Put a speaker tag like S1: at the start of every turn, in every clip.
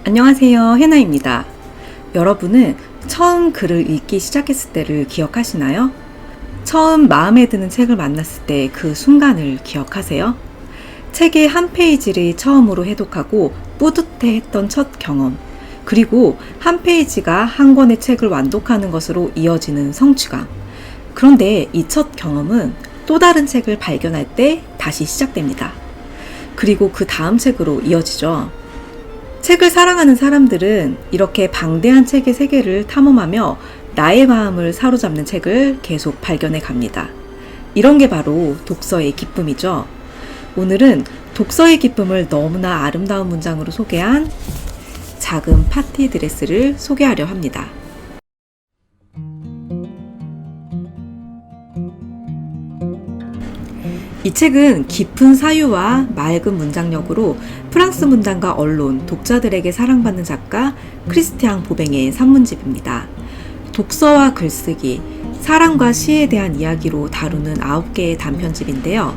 S1: 안녕하세요. 해나입니다. 여러분은 처음 글을 읽기 시작했을 때를 기억하시나요? 처음 마음에 드는 책을 만났을 때 그 순간을 기억하세요? 책의 한 페이지를 처음으로 해독하고 뿌듯해했던 첫 경험, 그리고 한 페이지가 한 권의 책을 완독하는 것으로 이어지는 성취감. 그런데 이 첫 경험은 또 다른 책을 발견할 때 다시 시작됩니다. 그리고 그 다음 책으로 이어지죠. 책을 사랑하는 사람들은 이렇게 방대한 책의 세계를 탐험하며 나의 마음을 사로잡는 책을 계속 발견해 갑니다. 이런 게 바로 독서의 기쁨이죠. 오늘은 독서의 기쁨을 너무나 아름다운 문장으로 소개한 작은 파티 드레스를 소개하려 합니다. 이 책은 깊은 사유와 맑은 문장력으로 프랑스 문단과 언론, 독자들에게 사랑받는 작가 크리스티앙 보뱅의 산문집입니다. 독서와 글쓰기, 사랑과 시에 대한 이야기로 다루는 9개의 단편집인데요.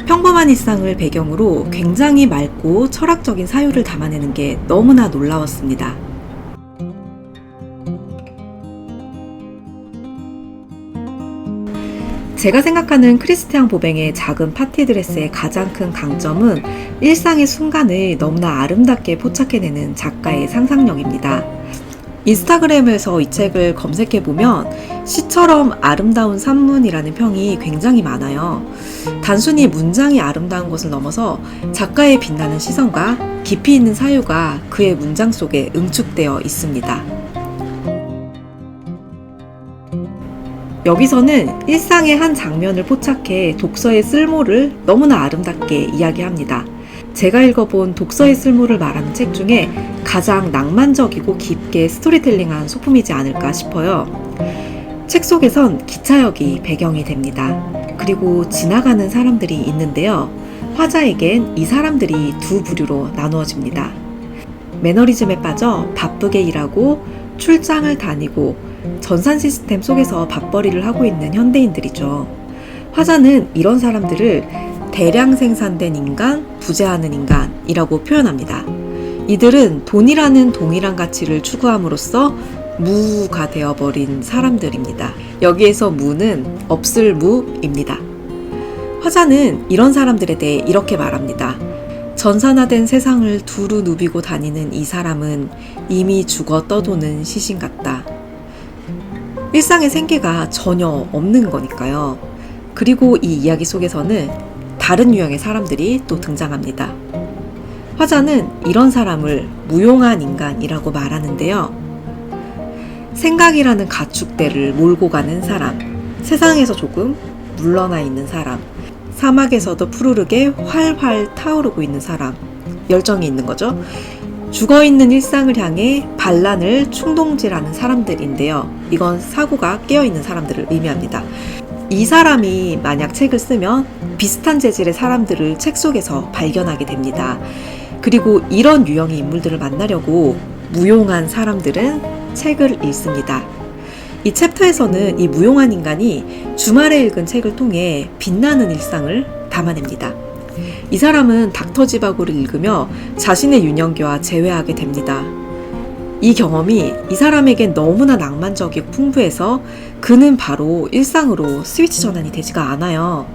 S1: 평범한 일상을 배경으로 굉장히 맑고 철학적인 사유를 담아내는 게 너무나 놀라웠습니다. 제가 생각하는 크리스티앙 보뱅의 작은 파티 드레스의 가장 큰 강점은 일상의 순간을 너무나 아름답게 포착해내는 작가의 상상력입니다. 인스타그램에서 이 책을 검색해보면 시처럼 아름다운 산문이라는 평이 굉장히 많아요. 단순히 문장이 아름다운 것을 넘어서 작가의 빛나는 시선과 깊이 있는 사유가 그의 문장 속에 응축되어 있습니다. 여기서는 일상의 한 장면을 포착해 독서의 쓸모를 너무나 아름답게 이야기합니다. 제가 읽어본 독서의 쓸모를 말하는 책 중에 가장 낭만적이고 깊게 스토리텔링한 소품이지 않을까 싶어요. 책 속에선 기차역이 배경이 됩니다. 그리고 지나가는 사람들이 있는데요. 화자에겐 이 사람들이 두 부류로 나누어집니다. 매너리즘에 빠져 바쁘게 일하고 출장을 다니고 전산 시스템 속에서 밥벌이를 하고 있는 현대인들이죠. 화자는 이런 사람들을 대량 생산된 인간, 부재하는 인간이라고 표현합니다. 이들은 돈이라는 동일한 가치를 추구함으로써 무가 되어버린 사람들입니다. 여기에서 무는 없을 무입니다. 화자는 이런 사람들에 대해 이렇게 말합니다. 전산화된 세상을 두루 누비고 다니는 이 사람은 이미 죽어 떠도는 시신 같다. 일상의 생기가 전혀 없는 거니까요. 그리고 이 이야기 속에서는 다른 유형의 사람들이 또 등장합니다. 화자는 이런 사람을 무용한 인간이라고 말하는데요. 생각이라는 가축대를 몰고 가는 사람, 세상에서 조금 물러나 있는 사람, 사막에서도 푸르르게 활활 타오르고 있는 사람, 열정이 있는 거죠. 죽어있는 일상을 향해 반란을 충동질하는 사람들인데요. 이건 사고가 깨어있는 사람들을 의미합니다. 이 사람이 만약 책을 쓰면 비슷한 재질의 사람들을 책 속에서 발견하게 됩니다. 그리고 이런 유형의 인물들을 만나려고 무용한 사람들은 책을 읽습니다. 이 챕터에서는 이 무용한 인간이 주말에 읽은 책을 통해 빛나는 일상을 담아냅니다. 이 사람은 닥터지바고를 읽으며 자신의 유년기와 재회하게 됩니다. 이 경험이 이 사람에겐 너무나 낭만적이고 풍부해서 그는 바로 일상으로 스위치 전환이 되지가 않아요.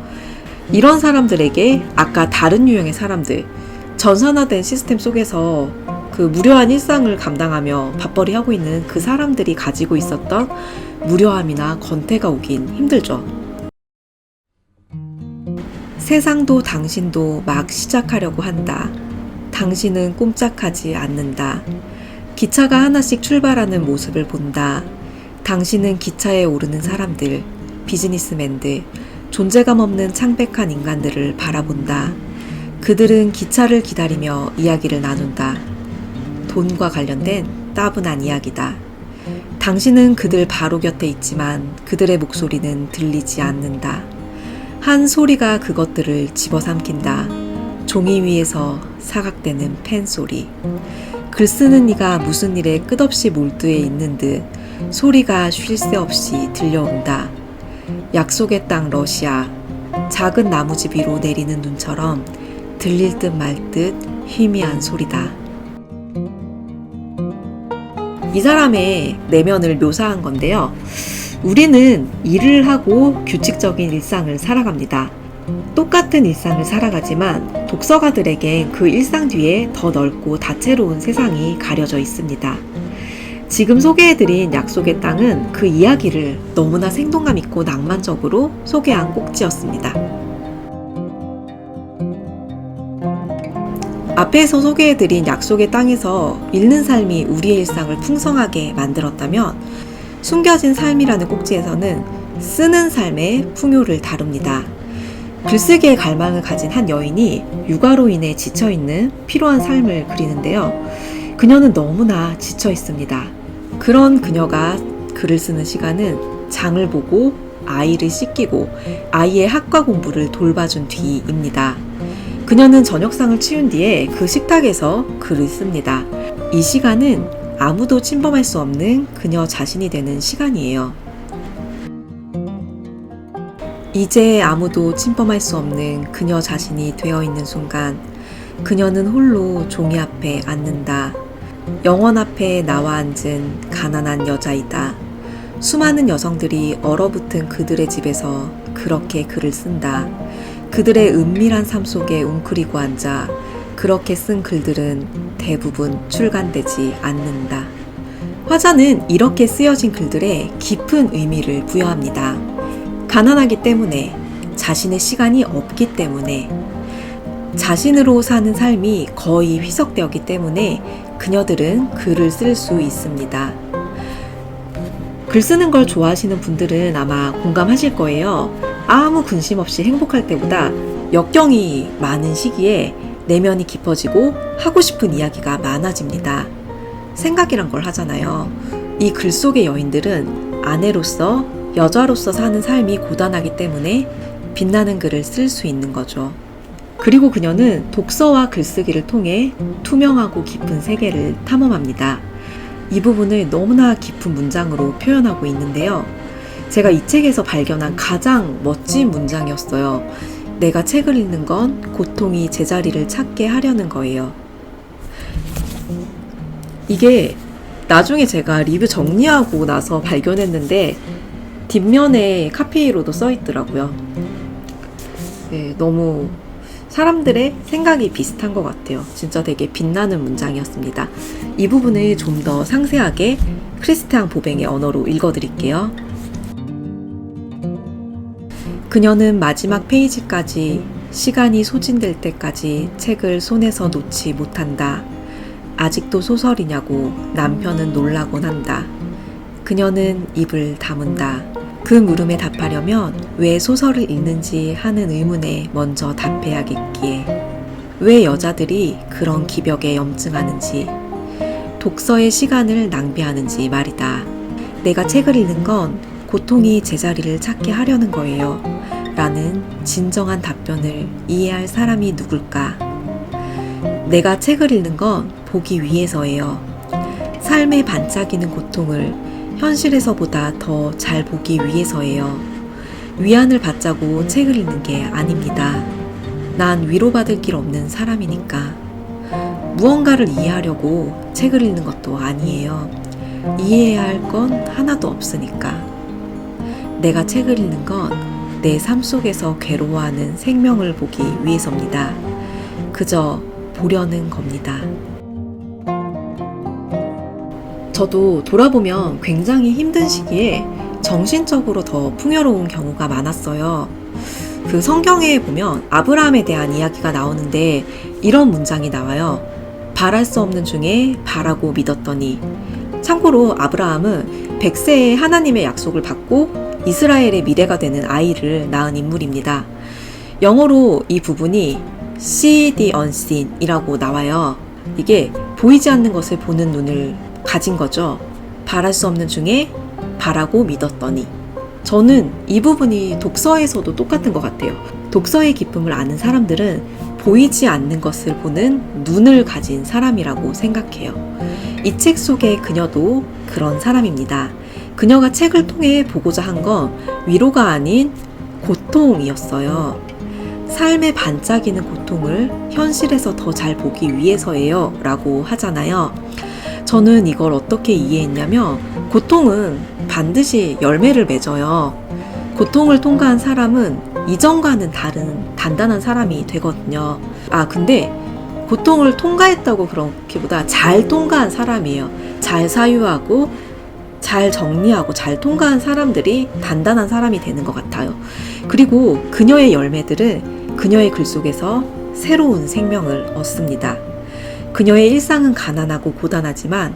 S1: 이런 사람들에게 아까 다른 유형의 사람들, 전산화된 시스템 속에서 그 무료한 일상을 감당하며 밥벌이 하고 있는 그 사람들이 가지고 있었던 무료함이나 권태가 오긴 힘들죠. 세상도 당신도 막 시작하려고 한다. 당신은 꼼짝하지 않는다. 기차가 하나씩 출발하는 모습을 본다. 당신은 기차에 오르는 사람들, 비즈니스맨들, 존재감 없는 창백한 인간들을 바라본다. 그들은 기차를 기다리며 이야기를 나눈다. 돈과 관련된 따분한 이야기다. 당신은 그들 바로 곁에 있지만 그들의 목소리는 들리지 않는다. 한 소리가 그것들을 집어삼킨다. 종이 위에서 사각대는 펜 소리. 글 쓰는 이가 무슨 일에 끝없이 몰두해 있는 듯 소리가 쉴 새 없이 들려온다. 약속의 땅 러시아. 작은 나무집 위로 내리는 눈처럼 들릴 듯 말 듯 희미한 소리다. 이 사람의 내면을 묘사한 건데요. 우리는 일을 하고 규칙적인 일상을 살아갑니다. 똑같은 일상을 살아가지만 독서가들에겐 그 일상 뒤에 더 넓고 다채로운 세상이 가려져 있습니다. 지금 소개해드린 약속의 땅은 그 이야기를 너무나 생동감 있고 낭만적으로 소개한 꼭지였습니다. 앞에서 소개해드린 약속의 땅에서 읽는 삶이 우리의 일상을 풍성하게 만들었다면 숨겨진 삶이라는 꼭지에서는 쓰는 삶의 풍요를 다룹니다. 글쓰기에 갈망을 가진 한 여인이 육아로 인해 지쳐있는 피로한 삶을 그리는데요. 그녀는 너무나 지쳐 있습니다. 그런 그녀가 글을 쓰는 시간은 장을 보고 아이를 씻기고 아이의 학과 공부를 돌봐준 뒤입니다. 그녀는 저녁상을 치운 뒤에 그 식탁에서 글을 씁니다. 이 시간은 아무도 침범할 수 없는 그녀 자신이 되는 시간이에요. 이제 아무도 침범할 수 없는 그녀 자신이 되어 있는 순간 그녀는 홀로 종이 앞에 앉는다. 영원 앞에 나와 앉은 가난한 여자이다. 수많은 여성들이 얼어붙은 그들의 집에서 그렇게 글을 쓴다. 그들의 은밀한 삶 속에 웅크리고 앉아 그렇게 쓴 글들은 대부분 출간되지 않는다. 화자는 이렇게 쓰여진 글들에 깊은 의미를 부여합니다. 가난하기 때문에, 자신의 시간이 없기 때문에, 자신으로 사는 삶이 거의 희석되었기 때문에 그녀들은 글을 쓸 수 있습니다. 글 쓰는 걸 좋아하시는 분들은 아마 공감하실 거예요. 아무 근심 없이 행복할 때보다 역경이 많은 시기에 내면이 깊어지고 하고 싶은 이야기가 많아집니다. 생각이란 걸 하잖아요. 이 글 속의 여인들은 아내로서, 여자로서 사는 삶이 고단하기 때문에 빛나는 글을 쓸 수 있는 거죠. 그리고 그녀는 독서와 글쓰기를 통해 투명하고 깊은 세계를 탐험합니다. 이 부분을 너무나 깊은 문장으로 표현하고 있는데요. 제가 이 책에서 발견한 가장 멋진 문장이었어요. 내가 책을 읽는 건 고통이 제자리를 찾게 하려는 거예요. 이게 나중에 제가 리뷰 정리하고 나서 발견했는데 뒷면에 카피로도 써 있더라고요. 네, 너무 사람들의 생각이 비슷한 것 같아요. 진짜 되게 빛나는 문장이었습니다. 이 부분을 좀 더 상세하게 크리스티앙 보뱅의 언어로 읽어드릴게요. 그녀는 마지막 페이지까지, 시간이 소진될 때까지 책을 손에서 놓지 못한다. 아직도 소설이냐고 남편은 놀라곤 한다. 그녀는 입을 다문다. 그 물음에 답하려면 왜 소설을 읽는지 하는 의문에 먼저 답해야겠기에. 왜 여자들이 그런 기벽에 염증하는지, 독서의 시간을 낭비하는지 말이다. 내가 책을 읽는 건 고통이 제자리를 찾게 하려는 거예요. 라는 진정한 답변을 이해할 사람이 누굴까? 내가 책을 읽는 건 보기 위해서예요. 삶에 반짝이는 고통을 현실에서보다 더 잘 보기 위해서예요. 위안을 받자고 책을 읽는 게 아닙니다. 난 위로받을 길 없는 사람이니까. 무언가를 이해하려고 책을 읽는 것도 아니에요. 이해해야 할 건 하나도 없으니까. 내가 책을 읽는 건 내 삶 속에서 괴로워하는 생명을 보기 위해서입니다. 그저 보려는 겁니다. 저도 돌아보면 굉장히 힘든 시기에 정신적으로 더 풍요로운 경우가 많았어요. 그 성경에 보면 아브라함에 대한 이야기가 나오는데 이런 문장이 나와요. 바랄 수 없는 중에 바라고 믿었더니. 참고로 아브라함은 100세에 하나님의 약속을 받고 이스라엘의 미래가 되는 아이를 낳은 인물입니다. 영어로 이 부분이 see the unseen 이라고 나와요. 이게 보이지 않는 것을 보는 눈을 가진 거죠. 바랄 수 없는 중에 바라고 믿었더니. 저는 이 부분이 독서에서도 똑같은 것 같아요. 독서의 기쁨을 아는 사람들은 보이지 않는 것을 보는 눈을 가진 사람이라고 생각해요. 이 책 속의 그녀도 그런 사람입니다. 그녀가 책을 통해 보고자 한 건 위로가 아닌 고통이었어요. 삶에 반짝이는 고통을 현실에서 더 잘 보기 위해서예요 라고 하잖아요. 저는 이걸 어떻게 이해했냐면, 고통은 반드시 열매를 맺어요. 고통을 통과한 사람은 이전과는 다른 단단한 사람이 되거든요. 근데 고통을 통과했다고 그렇기보다 잘 통과한 사람이에요. 잘 사유하고 잘 정리하고 잘 통과한 사람들이 단단한 사람이 되는 것 같아요. 그리고 그녀의 열매들은 그녀의 글 속에서 새로운 생명을 얻습니다. 그녀의 일상은 가난하고 고단하지만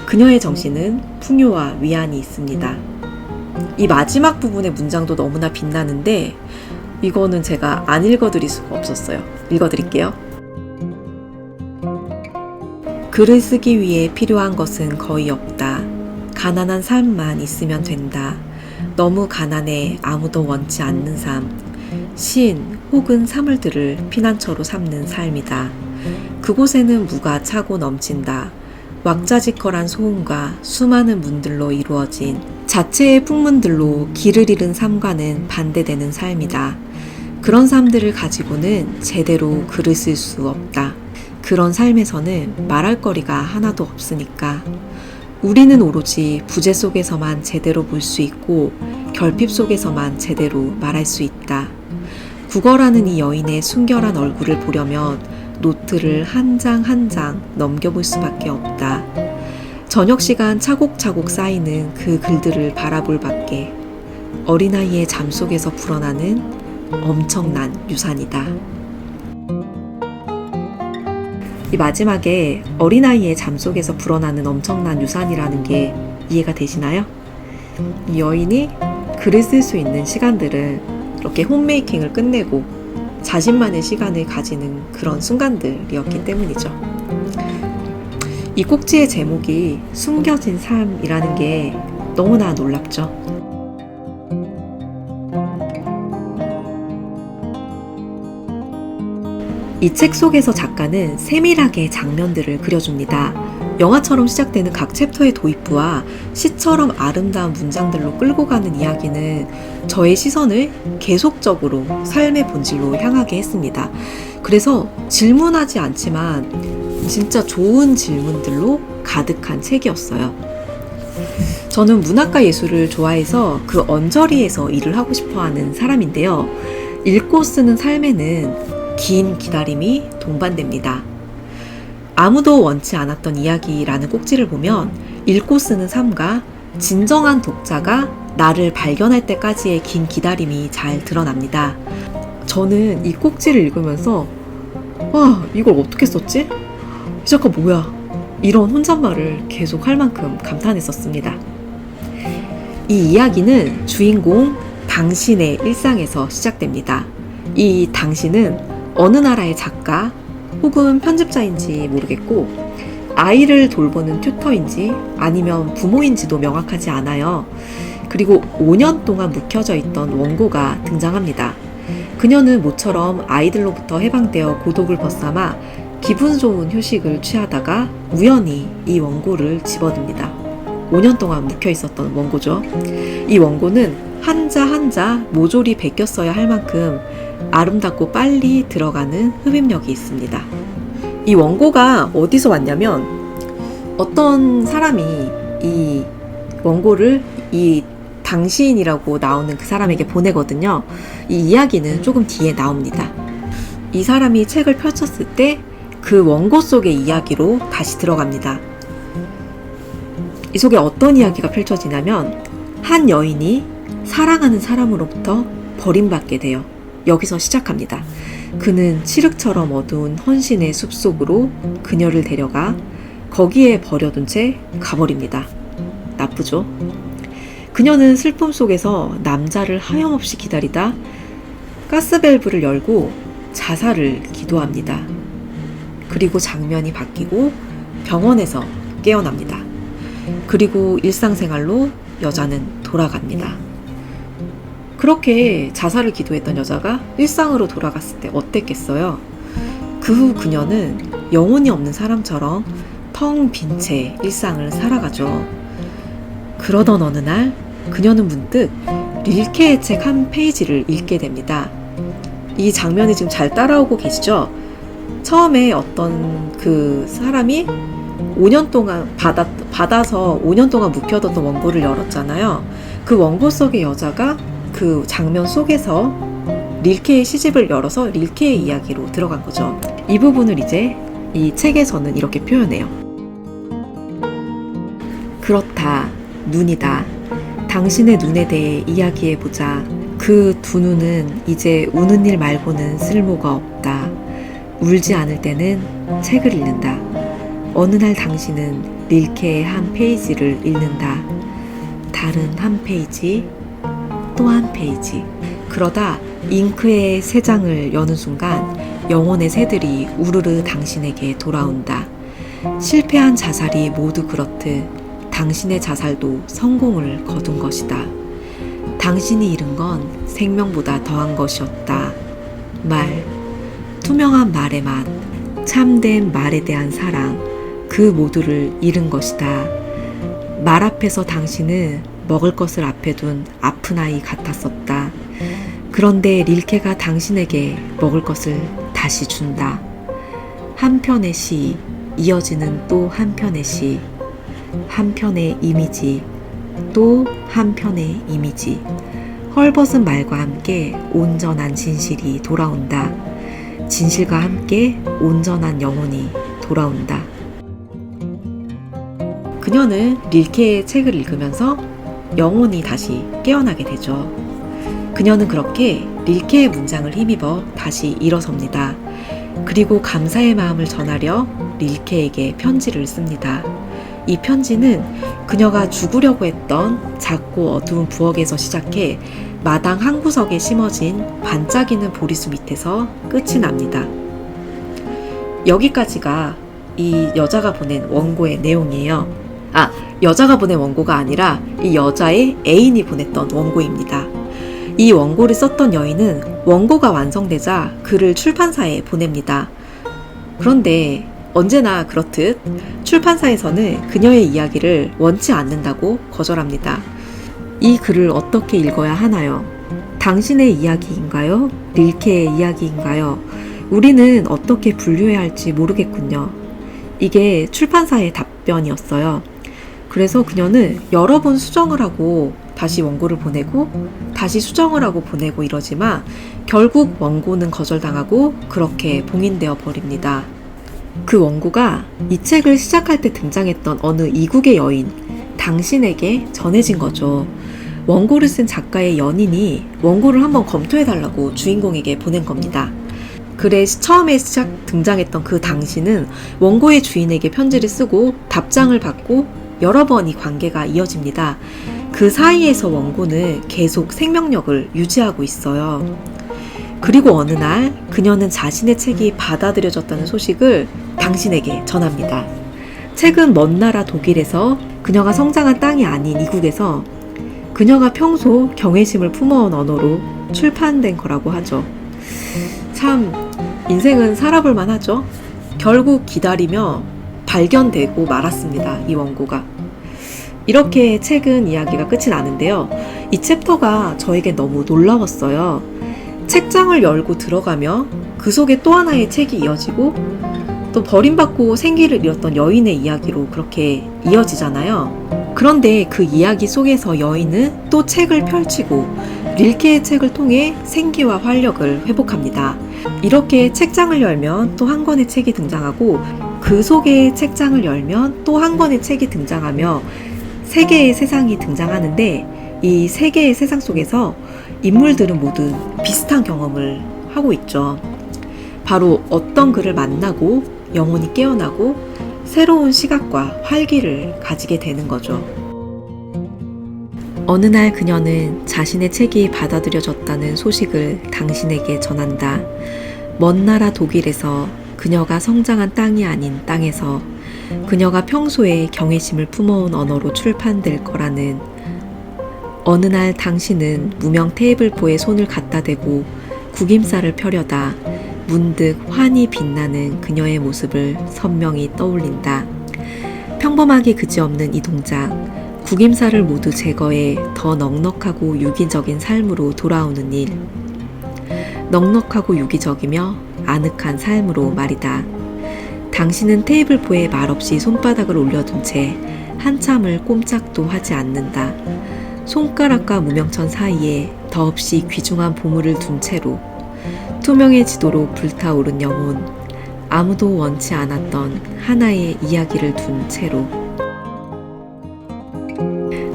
S1: 그녀의 정신은 풍요와 위안이 있습니다. 이 마지막 부분의 문장도 너무나 빛나는데 이거는 제가 안 읽어드릴 수가 없었어요. 읽어드릴게요. 글을 쓰기 위해 필요한 것은 거의 없다. 가난한 삶만 있으면 된다. 너무 가난해 아무도 원치 않는 삶. 시인 혹은 사물들을 피난처로 삼는 삶이다. 그곳에는 무가 차고 넘친다. 왁자지껄한 소음과 수많은 문들로 이루어진 자체의 풍문들로 길을 잃은 삶과는 반대되는 삶이다. 그런 삶들을 가지고는 제대로 글을 쓸 수 없다. 그런 삶에서는 말할 거리가 하나도 없으니까. 우리는 오로지 부재 속에서만 제대로 볼 수 있고 결핍 속에서만 제대로 말할 수 있다. 국어라는 이 여인의 순결한 얼굴을 보려면 노트를 한 장 한 장 넘겨볼 수밖에 없다. 저녁 시간 차곡차곡 쌓이는 그 글들을 바라볼 밖에 어린아이의 잠 속에서 불어나는 엄청난 유산이다. 이 마지막에 어린아이의 잠 속에서 불어나는 엄청난 유산이라는 게 이해가 되시나요? 이 여인이 글을 쓸 수 있는 시간들은 이렇게 홈메이킹을 끝내고 자신만의 시간을 가지는 그런 순간들이었기 때문이죠. 이 꼭지의 제목이 숨겨진 삶이라는 게 너무나 놀랍죠. 이 책 속에서 작가는 세밀하게 장면들을 그려줍니다. 영화처럼 시작되는 각 챕터의 도입부와 시처럼 아름다운 문장들로 끌고 가는 이야기는 저의 시선을 계속적으로 삶의 본질로 향하게 했습니다. 그래서 질문하지 않지만 진짜 좋은 질문들로 가득한 책이었어요. 저는 문학과 예술을 좋아해서 그 언저리에서 일을 하고 싶어하는 사람인데요. 읽고 쓰는 삶에는 긴 기다림이 동반됩니다. 아무도 원치 않았던 이야기라는 꼭지를 보면 읽고 쓰는 삶과 진정한 독자가 나를 발견할 때까지의 긴 기다림이 잘 드러납니다. 저는 이 꼭지를 읽으면서 이걸 어떻게 썼지? 이 작가 뭐야? 이런 혼잣말을 계속 할 만큼 감탄했었습니다. 이 이야기는 주인공 당신의 일상에서 시작됩니다. 이 당신은 어느 나라의 작가 혹은 편집자인지 모르겠고 아이를 돌보는 튜터인지 아니면 부모인지도 명확하지 않아요. 그리고 5년 동안 묵혀져 있던 원고가 등장합니다. 그녀는 모처럼 아이들로부터 해방되어 고독을 벗삼아 기분 좋은 휴식을 취하다가 우연히 이 원고를 집어듭니다. 5년 동안 묵혀 있었던 원고죠. 이 원고는 한자 한자 모조리 베꼈어야 할 만큼 아름답고 빨리 들어가는 흡입력이 있습니다. 이 원고가 어디서 왔냐면 어떤 사람이 이 원고를 이 당신이라고 나오는 그 사람에게 보내거든요. 이 이야기는 조금 뒤에 나옵니다. 이 사람이 책을 펼쳤을 때 그 원고 속의 이야기로 다시 들어갑니다. 이 속에 어떤 이야기가 펼쳐지냐면 한 여인이 사랑하는 사람으로부터 버림받게 돼요. 여기서 시작합니다. 그는 칠흑처럼 어두운 헌신의 숲속으로 그녀를 데려가 거기에 버려둔 채 가버립니다. 나쁘죠? 그녀는 슬픔 속에서 남자를 하염없이 기다리다 가스밸브를 열고 자살을 기도합니다. 그리고 장면이 바뀌고 병원에서 깨어납니다. 그리고 일상생활로 여자는 돌아갑니다. 그렇게 자살을 기도했던 여자가 일상으로 돌아갔을 때 어땠겠어요? 그 후 그녀는 영혼이 없는 사람처럼 텅 빈 채 일상을 살아가죠. 그러던 어느 날 그녀는 문득 릴케의 책 한 페이지를 읽게 됩니다. 이 장면이 지금 잘 따라오고 계시죠? 처음에 어떤 그 사람이 5년 동안 받아서 5년 동안 묵혀뒀던 원고를 열었잖아요. 그 원고 속의 여자가 그 장면 속에서 릴케의 시집을 열어서 릴케의 이야기로 들어간 거죠. 이 부분을 이제 이 책에서는 이렇게 표현해요. 그렇다. 눈이다. 당신의 눈에 대해 이야기해보자. 그 두 눈은 이제 우는 일 말고는 쓸모가 없다. 울지 않을 때는 책을 읽는다. 어느 날 당신은 릴케의 한 페이지를 읽는다. 다른 한 페이지, 또 한 페이지. 그러다 잉크의 새 장을 여는 순간 영혼의 새들이 우르르 당신에게 돌아온다. 실패한 자살이 모두 그렇듯 당신의 자살도 성공을 거둔 것이다. 당신이 잃은 건 생명보다 더한 것이었다. 말, 투명한 말의 맛, 참된 말에 대한 사랑, 그 모두를 잃은 것이다. 말 앞에서 당신은 먹을 것을 앞에 둔 아픈 아이 같았었다. 그런데 릴케가 당신에게 먹을 것을 다시 준다. 한 편의 시, 이어지는 또 한 편의 시, 한 편의 이미지, 또 한 편의 이미지. 헐벗은 말과 함께 온전한 진실이 돌아온다. 진실과 함께 온전한 영혼이 돌아온다. 그녀는 릴케의 책을 읽으면서 영혼이 다시 깨어나게 되죠. 그녀는 그렇게 릴케의 문장을 힘입어 다시 일어섭니다. 그리고 감사의 마음을 전하려 릴케에게 편지를 씁니다. 이 편지는 그녀가 죽으려고 했던 작고 어두운 부엌에서 시작해 마당 한 구석에 심어진 반짝이는 보리수 밑에서 끝이 납니다. 여기까지가 이 여자가 보낸 원고의 내용이에요. 여자가 보낸 원고가 아니라 이 여자의 애인이 보냈던 원고입니다. 이 원고를 썼던 여인은 원고가 완성되자 글을 출판사에 보냅니다. 그런데 언제나 그렇듯 출판사에서는 그녀의 이야기를 원치 않는다고 거절합니다. 이 글을 어떻게 읽어야 하나요? 당신의 이야기인가요? 릴케의 이야기인가요? 우리는 어떻게 분류해야 할지 모르겠군요. 이게 출판사의 답변이었어요. 그래서 그녀는 여러 번 수정을 하고 다시 원고를 보내고 다시 수정을 하고 보내고 이러지만 결국 원고는 거절당하고 그렇게 봉인되어 버립니다. 그 원고가 이 책을 시작할 때 등장했던 어느 이국의 여인, 당신에게 전해진 거죠. 원고를 쓴 작가의 연인이 원고를 한번 검토해달라고 주인공에게 보낸 겁니다. 글에 처음에 등장했던 그 당신은 원고의 주인에게 편지를 쓰고 답장을 받고 여러 번 이 관계가 이어집니다. 그 사이에서 원고는 계속 생명력을 유지하고 있어요. 그리고 어느 날 그녀는 자신의 책이 받아들여졌다는 소식을 당신에게 전합니다. 책은 먼 나라 독일에서 그녀가 성장한 땅이 아닌 이국에서 그녀가 평소 경외심을 품어온 언어로 출판된 거라고 하죠. 참 인생은 살아볼만 하죠. 결국 기다리며 발견되고 말았습니다. 이 원고가. 이렇게 책은 이야기가 끝이 나는데요. 이 챕터가 저에게 너무 놀라웠어요. 책장을 열고 들어가며 그 속에 또 하나의 책이 이어지고 또 버림받고 생기를 잃었던 여인의 이야기로 그렇게 이어지잖아요. 그런데 그 이야기 속에서 여인은 또 책을 펼치고 릴케의 책을 통해 생기와 활력을 회복합니다. 이렇게 책장을 열면 또 한 권의 책이 등장하고 그 속에 책장을 열면 또 한 권의 책이 등장하며 세 개의 세상이 등장하는데 이 세 개의 세상 속에서 인물들은 모두 비슷한 경험을 하고 있죠. 바로 어떤 글을 만나고 영혼이 깨어나고 새로운 시각과 활기를 가지게 되는 거죠. 어느 날 그녀는 자신의 책이 받아들여졌다는 소식을 당신에게 전한다. 먼 나라 독일에서 그녀가 성장한 땅이 아닌 땅에서 그녀가 평소에 경외심을 품어온 언어로 출판될 거라는. 어느 날 당신은 무명 테이블보에 손을 갖다 대고 구김살을 펴려다 문득 환히 빛나는 그녀의 모습을 선명히 떠올린다. 평범하게 그지없는 이 동작, 구김살을 모두 제거해 더 넉넉하고 유기적인 삶으로 돌아오는 일. 넉넉하고 유기적이며 아늑한 삶으로 말이다. 당신은 테이블보에 말없이 손바닥을 올려둔 채 한참을 꼼짝도 하지 않는다. 손가락과 무명천 사이에 더없이 귀중한 보물을 둔 채로 투명해지도록 불타오른 영혼, 아무도 원치 않았던 하나의 이야기를 둔 채로.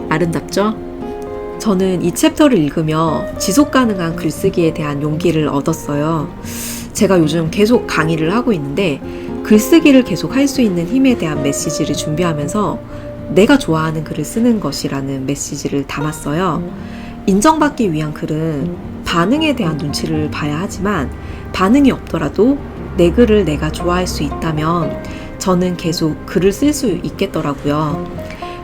S1: 아름답죠? 저는 이 챕터를 읽으며 지속 가능한 글쓰기에 대한 용기를 얻었어요. 제가 요즘 계속 강의를 하고 있는데 글쓰기를 계속 할 수 있는 힘에 대한 메시지를 준비하면서 내가 좋아하는 글을 쓰는 것이라는 메시지를 담았어요. 인정받기 위한 글은 반응에 대한 눈치를 봐야 하지만 반응이 없더라도 내 글을 내가 좋아할 수 있다면 저는 계속 글을 쓸 수 있겠더라고요.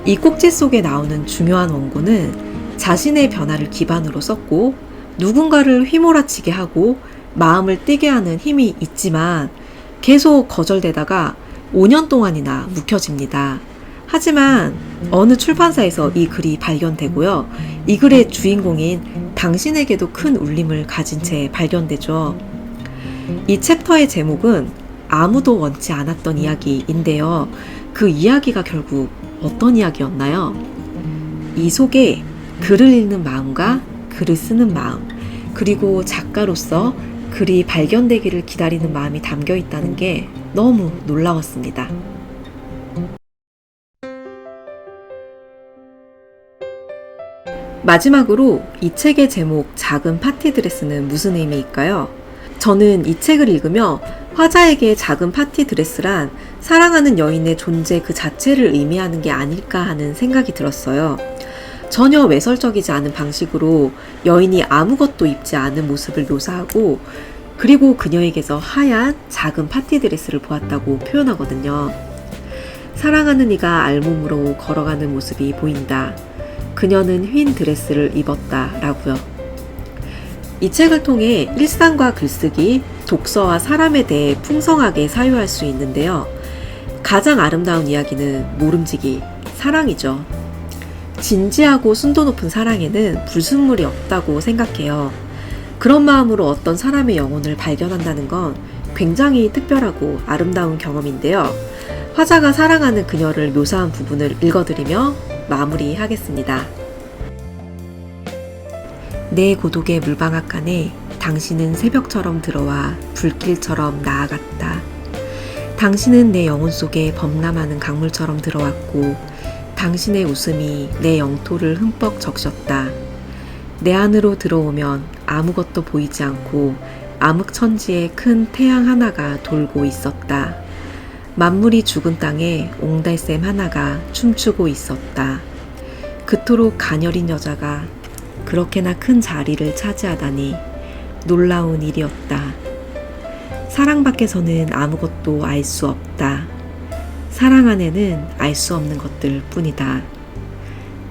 S1: 이 꼭지 속에 나오는 중요한 원고는 자신의 변화를 기반으로 썼고 누군가를 휘몰아치게 하고 마음을 뛰게 하는 힘이 있지만 계속 거절되다가 5년 동안이나 묵혀집니다. 하지만 어느 출판사에서 이 글이 발견되고요. 이 글의 주인공인 당신에게도 큰 울림을 가진 채 발견되죠. 이 챕터의 제목은 아무도 원치 않았던 이야기인데요. 그 이야기가 결국 어떤 이야기였나요? 이 속에 글을 읽는 마음과 글을 쓰는 마음, 그리고 작가로서 글이 발견되기를 기다리는 마음이 담겨 있다는 게 너무 놀라웠습니다. 마지막으로 이 책의 제목 작은 파티 드레스는 무슨 의미일까요? 저는 이 책을 읽으며 화자에게 작은 파티 드레스란 사랑하는 여인의 존재 그 자체를 의미하는 게 아닐까 하는 생각이 들었어요. 전혀 외설적이지 않은 방식으로 여인이 아무것도 입지 않은 모습을 묘사하고 그리고 그녀에게서 하얀 작은 파티 드레스를 보았다고 표현하거든요. 사랑하는 이가 알몸으로 걸어가는 모습이 보인다. 그녀는 흰 드레스를 입었다 라고요. 이 책을 통해 일상과 글쓰기, 독서와 사람에 대해 풍성하게 사유할 수 있는데요. 가장 아름다운 이야기는 모름지기, 사랑이죠. 진지하고 순도 높은 사랑에는 불순물이 없다고 생각해요. 그런 마음으로 어떤 사람의 영혼을 발견한다는 건 굉장히 특별하고 아름다운 경험인데요. 화자가 사랑하는 그녀를 묘사한 부분을 읽어드리며 마무리하겠습니다. 내 고독의 물방앗간에 당신은 새벽처럼 들어와 불길처럼 나아갔다. 당신은 내 영혼 속에 범람하는 강물처럼 들어왔고 당신의 웃음이 내 영토를 흠뻑 적셨다. 내 안으로 들어오면 아무것도 보이지 않고 암흑천지에 큰 태양 하나가 돌고 있었다. 만물이 죽은 땅에 옹달샘 하나가 춤추고 있었다. 그토록 가녀린 여자가 그렇게나 큰 자리를 차지하다니 놀라운 일이었다. 사랑 밖에서는 아무것도 알 수 없다. 사랑 안에는 알 수 없는 것들 뿐이다.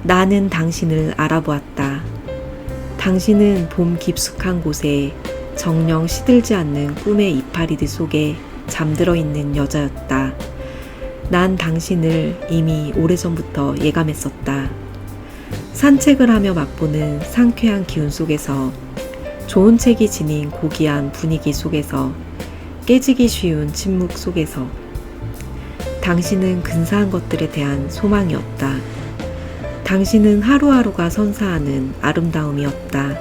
S1: 나는 당신을 알아보았다. 당신은 봄 깊숙한 곳에 정령 시들지 않는 꿈의 이파리들 속에 잠들어 있는 여자였다. 난 당신을 이미 오래전부터 예감했었다. 산책을 하며 맛보는 상쾌한 기운 속에서, 좋은 책이 지닌 고귀한 분위기 속에서, 깨지기 쉬운 침묵 속에서 당신은 근사한 것들에 대한 소망이었다. 당신은 하루하루가 선사하는 아름다움이었다.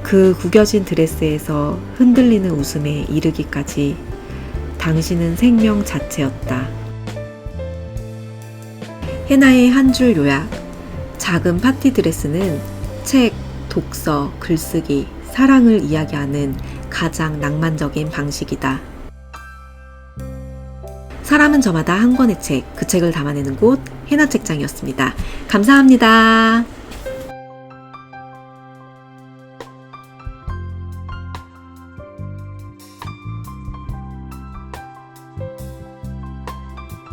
S1: 그 구겨진 드레스에서 흔들리는 웃음에 이르기까지 당신은 생명 자체였다. 해나의 한 줄 요약. 작은 파티 드레스는 책, 독서, 글쓰기, 사랑을 이야기하는 가장 낭만적인 방식이다. 사람은 저마다 한 권의 책, 그 책을 담아내는 곳 해나 책장이었습니다. 감사합니다.